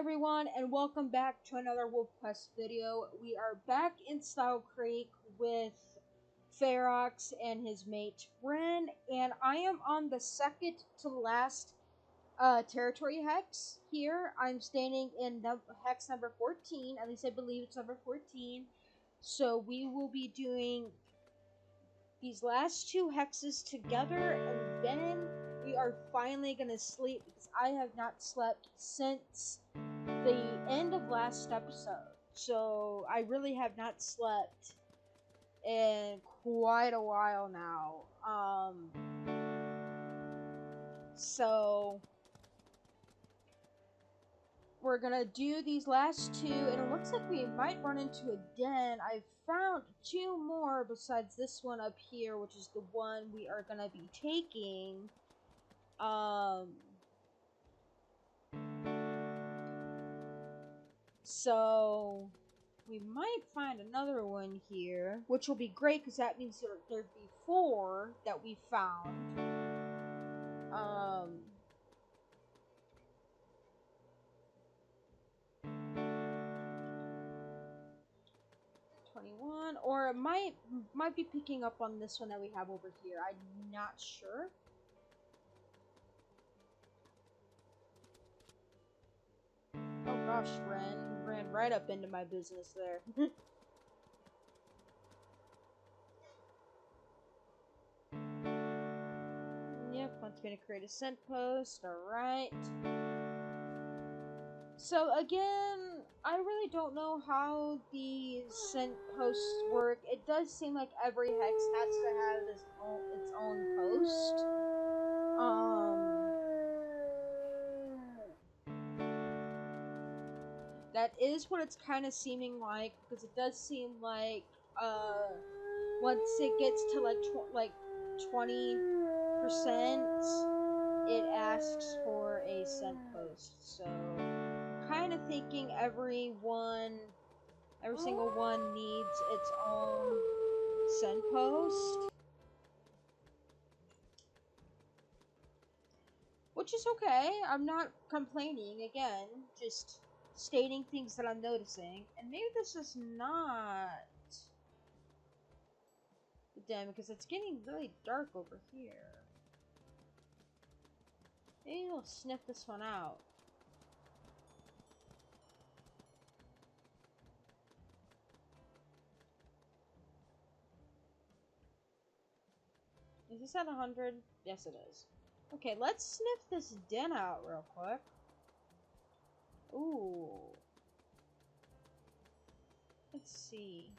everyone, and welcome back to another WolfQuest video. We are back in Style Creek with Ferox and his mate Bren, and I am on the second to last territory hex here. I'm standing in hex number 14, at least I believe it's number 14. So we will be doing these last two hexes together, and then we are finally gonna sleep because I have not slept since the end of last episode. So I really have not slept in quite a while now. So we're gonna do these last two, and it looks like we might run into a den. I found two more besides this one up here, which is the one we are gonna be taking. So we might find another one here, which will be great because that means there'd be four that we found. 21, or it might be picking up on this one that we have over here. I'm not sure. Oh gosh, ran right up into my business there. Yep, wants me to create a scent post. Alright. So again, I really don't know how these scent posts work. It does seem like every hex has to have its own post. That is what it's kind of seeming like, because it does seem like once it gets to like 20%, it asks for a scent post. So I'm kind of thinking every single one needs its own scent post, which is okay. I'm not complaining. Again, just stating things that I'm noticing. And maybe this is not the den because it's getting really dark over here. Maybe we'll sniff this one out. Is this at 100? Yes, it is. Okay, let's sniff this den out real quick. Ooh. Let's see.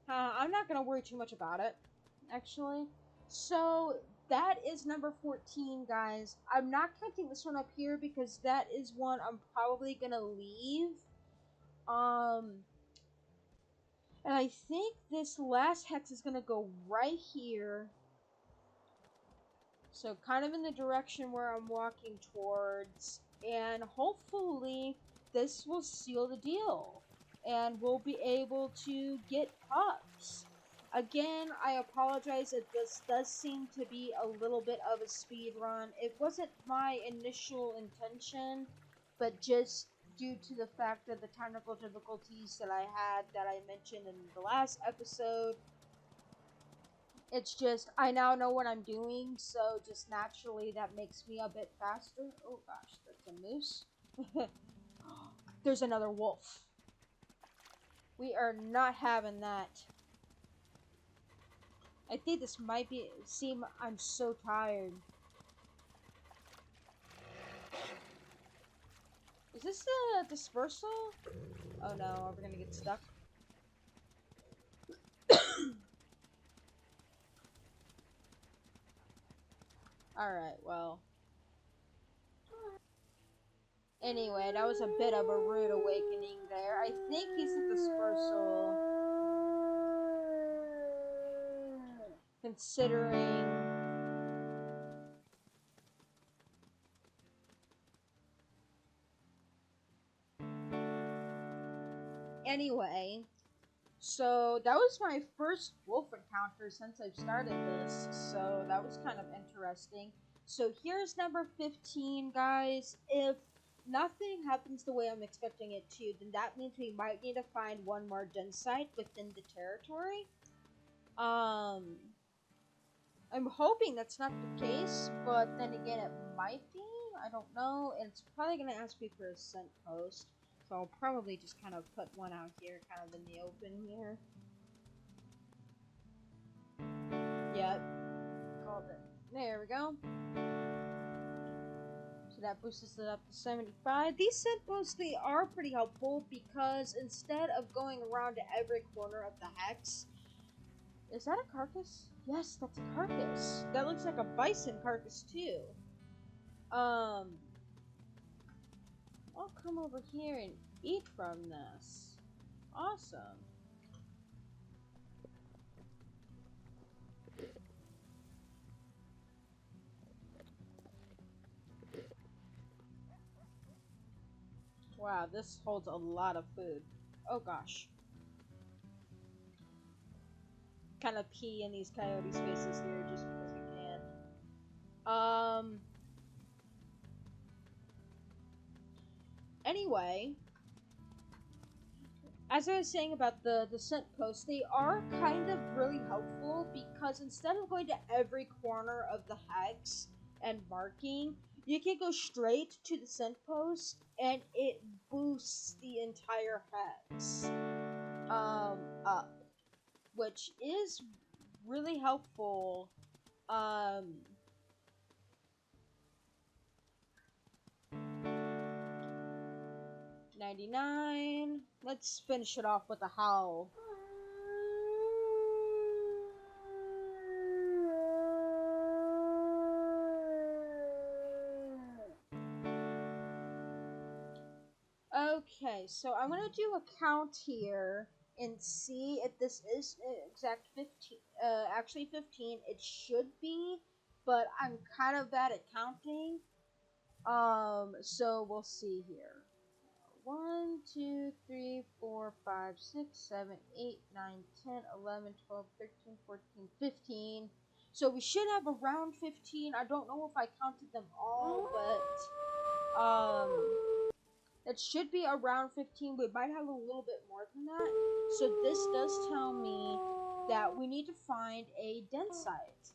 I'm not gonna worry too much about it, actually. So, that is number 14, guys. I'm not counting this one up here because that is one I'm probably gonna leave. And I think this last hex is gonna go right here. So, kind of in the direction where I'm walking towards. And hopefully, this will seal the deal. And we'll be able to get pups. Again, I apologize if this does seem to be a little bit of a speed run. It wasn't my initial intention, but just due to the fact of the technical difficulties that I had that I mentioned in the last episode, it's just, I now know what I'm doing, so just naturally that makes me a bit faster. Oh gosh, that's a moose. There's another wolf. We are not having that. I think this might be, I'm so tired. Is this a dispersal? Oh no, we're gonna get stuck. Alright, well. Anyway, that was a bit of a rude awakening there. I think he's a dispersal. Considering... Anyway, so that was my first wolf encounter since I've started this, so that was kind of interesting. So here's number 15, guys. If nothing happens the way I'm expecting it to, then that means we might need to find one more den site within the territory. I'm hoping that's not the case, but then again, it might be. I don't know. And it's probably going to ask me for a scent post. So I'll probably just kind of put one out here, kind of in the open here. Yep. Called it. There we go. So that boosts it up to 75. These scent posts, they are pretty helpful because instead of going around to every corner of the hex, is that a carcass? Yes, that's a carcass. That looks like a bison carcass too. I'll come over here and eat from this. Awesome. Wow, this holds a lot of food. Oh gosh. Kind of pee in these coyote spaces here just because I can. Anyway, as I was saying about the scent posts, they are kind of really helpful because instead of going to every corner of the hex and marking, you can go straight to the scent post and it boosts the entire hex up, which is really helpful. 99. Let's finish it off with a howl. Okay, so I'm gonna do a count here and see if this is exact 15. Actually 15. It should be, but I'm kind of bad at counting. So we'll see here. 1, 2, 3, 4, 5, 6, 7, 8, 9, 10, 11, 12, 13, 14, 15. So we should have around 15. I don't know if I counted them all, but it should be around 15. We might have a little bit more than that. So this does tell me that we need to find a den site.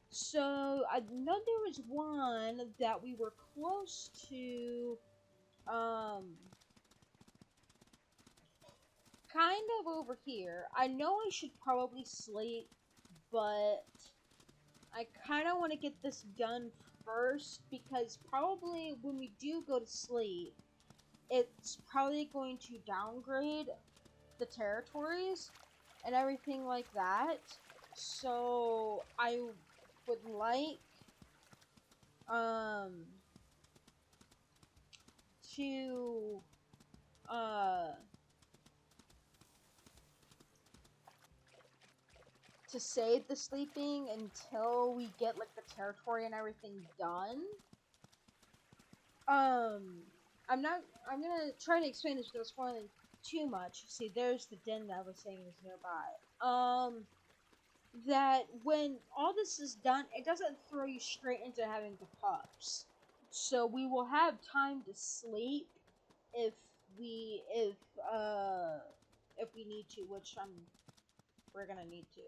So I know there was one that we were close to, kind of over here. I know I should probably sleep, but I kind of want to get this done first because probably when we do go to sleep, it's probably going to downgrade the territories and everything like that. So I would like to save the sleeping until we get like the territory and everything done. I'm gonna try to explain this without spoiling too much. See, there's the den that I was saying is nearby. That when all this is done, it doesn't throw you straight into having the pups. So we will have time to sleep if we need to, which we're gonna need to.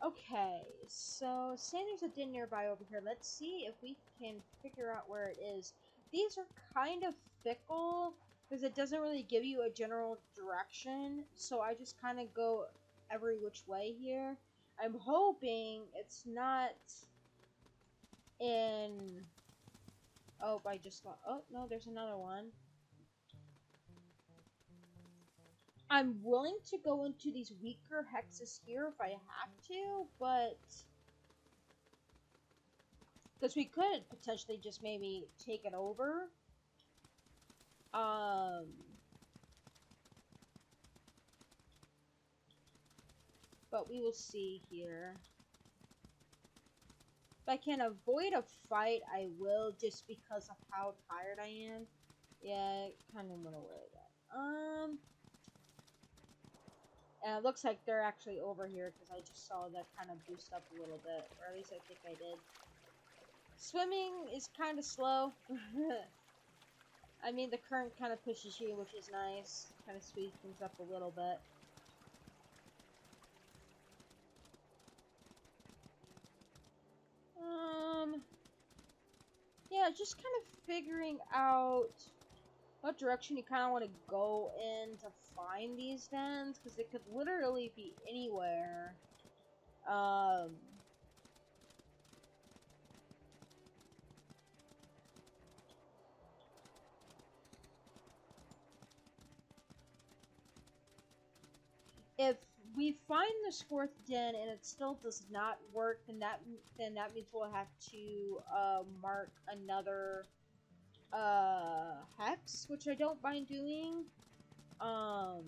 Okay, so say there's a den nearby over here. Let's see if we can figure out where it is. These are kind of fickle because it doesn't really give you a general direction. So I just kind of go every which way here. I'm hoping it's not in... Oh, I just... Oh, no, there's another one. I'm willing to go into these weaker hexes here if I have to, but... Because we could potentially just maybe take it over. But we will see here. If I can avoid a fight, I will, just because of how tired I am. Yeah, I kind of went away with that. And it looks like they're actually over here because I just saw that kind of boost up a little bit, or at least I think I did. Swimming is kind of slow. I mean, the current kind of pushes you, which is nice. Kind of speeds things up a little bit. Yeah, just kind of figuring out what direction you kind of want to go in to find these dens, because they could literally be anywhere. If we find this fourth den and it still does not work, then that means we'll have to mark another hex, which I don't mind doing. But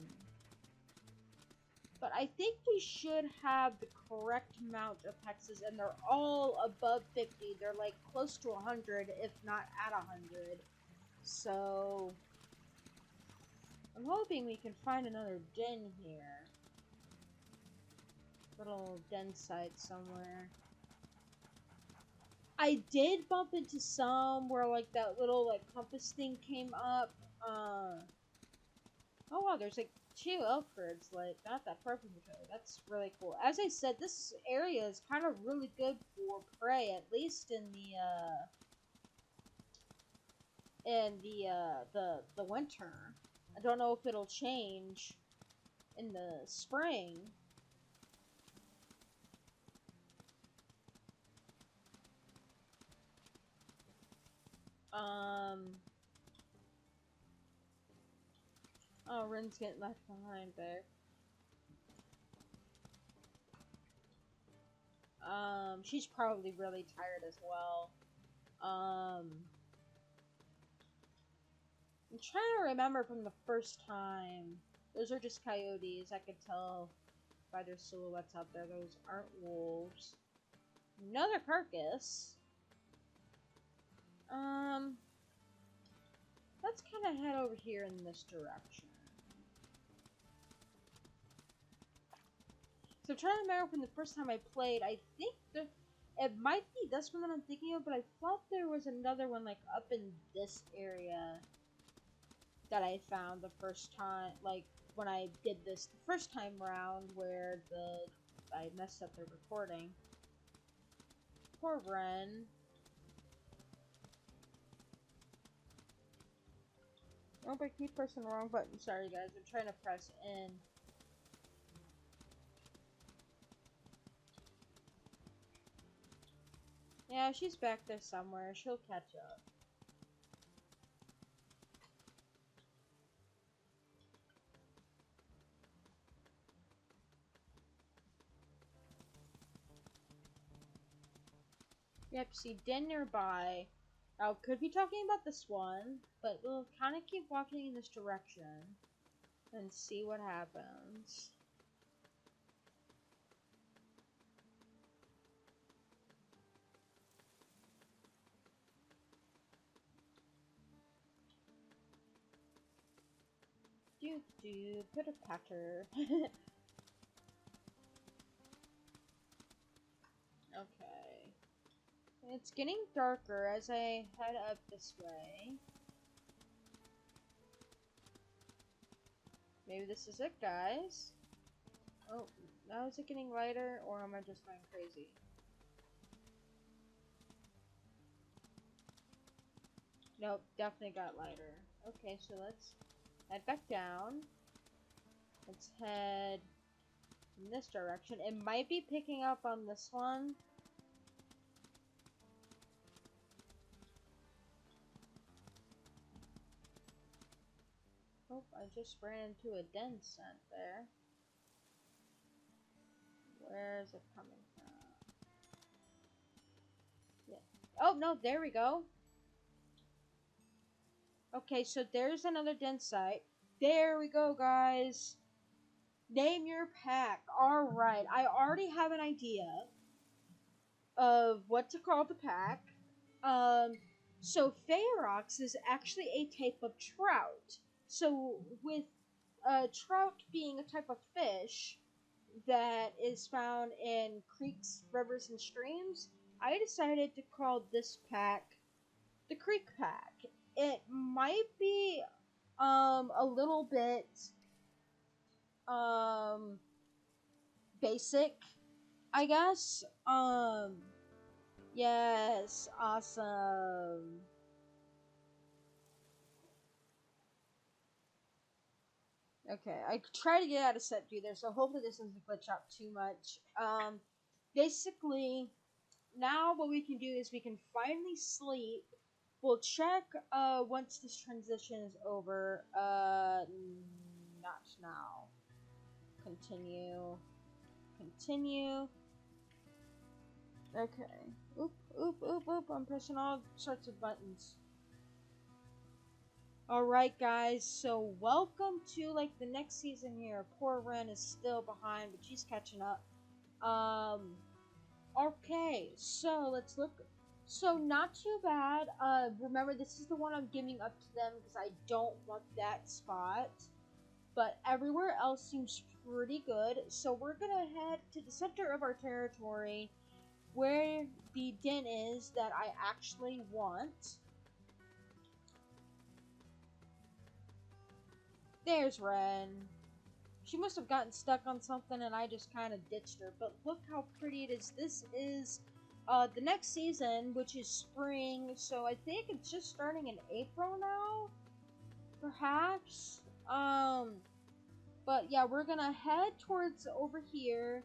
I think we should have the correct amount of hexes, and they're all above 50. They're like close to 100, if not at 100. So I'm hoping we can find another den here. Little den site somewhere. I did bump into some where like that little like compass thing came up. Oh wow, there's like 2 elk herds like not that far from each other. That's really cool. As I said, this area is kind of really good for prey, at least in the winter. I don't know if it'll change in the spring. Oh, Rin's getting left behind there. She's probably really tired as well. I'm trying to remember from the first time. Those are just coyotes. I could tell by their silhouettes out there. Those aren't wolves. Another carcass. Let's kind of head over here in this direction. So I'm trying to remember from the first time I played, I think it might be this one that I'm thinking of, but I thought there was another one like up in this area that I found the first time, like when I did this the first time around, where I messed up the recording. Poor Ren. Oh, I keep pressing the wrong button. Sorry guys, I'm trying to press in. Yeah, she's back there somewhere. She'll catch up. Yep, see den nearby. I could be talking about this one, but we'll kind of keep walking in this direction and see what happens. Put a patter. Okay. It's getting darker as I head up this way. Maybe this is it, guys. Oh, now is it getting lighter, or am I just going crazy? Nope, definitely got lighter. Okay, so let's head back down. Let's head in this direction. It might be picking up on this one. Oh, I just ran into a den scent there. Where is it coming from? Yeah. Oh, no, there we go. Okay, so there's another den site. There we go, guys. Name your pack. Alright, I already have an idea of what to call the pack. So Ferox is actually a type of trout. So with trout being a type of fish that is found in creeks, rivers, and streams, I decided to call this pack the Creek Pack. It might be a little bit um basic, I guess. Yes, awesome. Okay, I tried to get out of set view there, so hopefully this doesn't glitch out too much. Basically, now what we can do is we can finally sleep. We'll check once this transition is over. Not now. Continue. Continue. Okay. Oop, oop, oop, oop. I'm pressing all sorts of buttons. Alright, guys. So, welcome to, like, the next season here. Poor Ren is still behind, but she's catching up. Okay. So, let's look. So, not too bad. Remember, this is the one I'm giving up to them because I don't want that spot. But everywhere else seems pretty good. So, we're gonna head to the center of our territory, where the den is that I actually want. There's Ren. She must have gotten stuck on something and I just kind of ditched her. But look how pretty it is. This is the next season, which is spring. So I think it's just starting in April now, perhaps. But yeah, we're gonna head towards over here.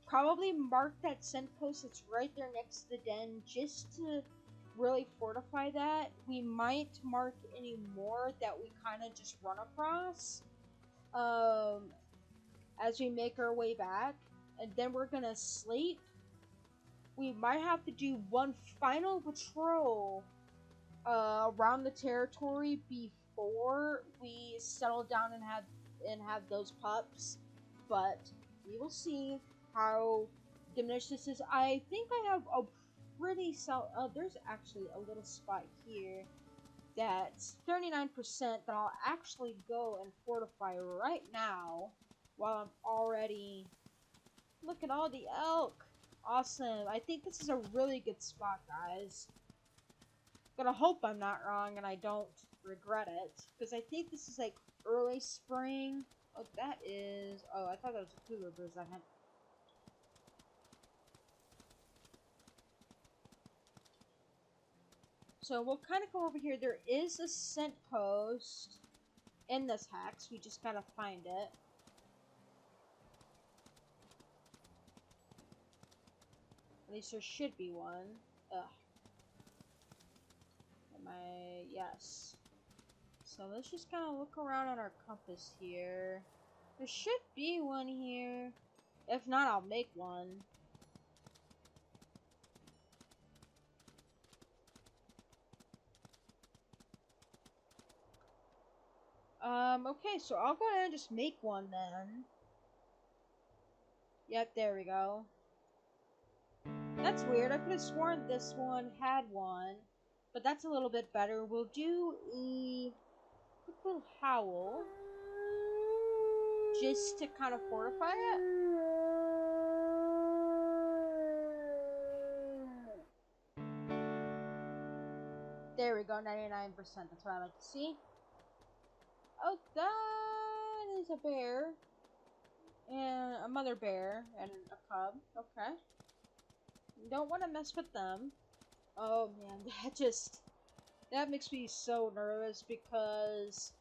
Probably mark that scent post that's right there next to the den just to really fortify that. We might mark any more that we kind of just run across as we make our way back. And then we're gonna sleep. We might have to do one final patrol around the territory before we settle down and have those pups, but we will see how diminished this is. I think I have a pretty there's actually a little spot here that's 39% that I'll actually go and fortify right now while I'm already. Look at all the elk. Awesome. I think this is a really good spot, guys. Gonna hope I'm not wrong and I don't regret it, because I think this is like early spring. Oh, that is. Oh, I thought that was a cougar for a second. So we'll kind of go over here. There is a scent post in this hex. We just gotta find it. At least there should be one. Ugh. Am I? Yes. So let's just kind of look around on our compass here. There should be one here. If not, I'll make one. Okay, so I'll go ahead and just make one then. Yep, there we go. That's weird. I could have sworn this one had one, but that's a little bit better. We'll do a quick little howl just to kind of fortify it. There we go, 99%. That's what I like to see. Oh, that is a bear. And a mother bear and a cub. Okay. Don't want to mess with them. Oh man, that makes me so nervous, because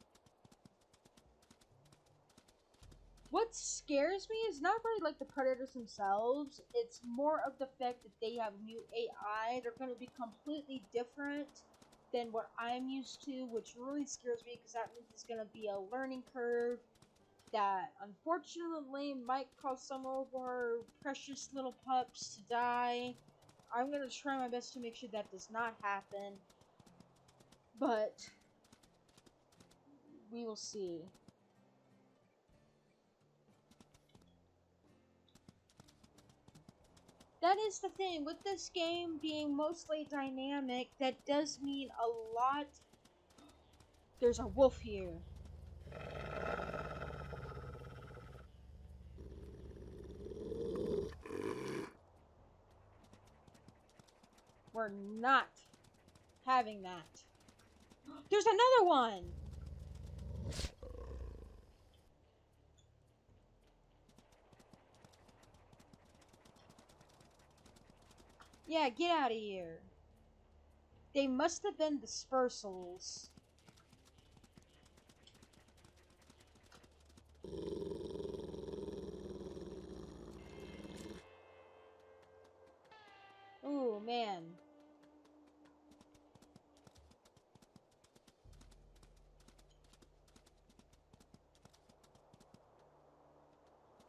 what scares me is not really like the predators themselves. It's more of the fact that they have new AI. They're going to be completely different than what I'm used to, which really scares me, because that means it's going to be a learning curve that unfortunately might cause some of our precious little pups to die. I'm going to try my best to make sure that does not happen, but we will see. That is the thing, with this game being mostly dynamic, that does mean a lot There's a wolf here. We're not having that. There's another one! Yeah, get out of here. They must have been dispersals. Ooh, man.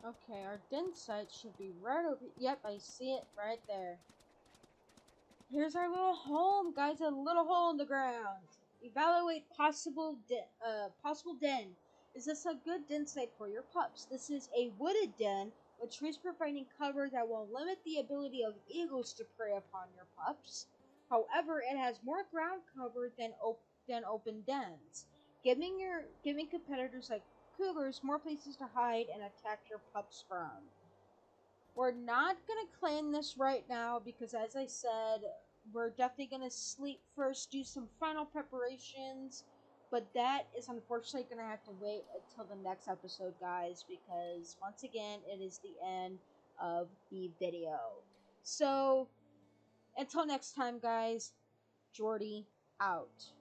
Okay, our den site should be right over. Yep, I see it right there. Here's our little home, guys. A little hole in the ground. Evaluate possible den. Is this a good den site for your pups? This is a wooded den with trees providing cover that will limit the ability of eagles to prey upon your pups. However, it has more ground cover than open dens, giving competitors like cougars more places to hide and attack your pups from. We're not gonna claim this right now because, as I said, we're definitely gonna sleep first, do some final preparations, but that is unfortunately gonna have to wait until the next episode, guys, because once again, it is the end of the video. So, until next time, guys, Jordy out.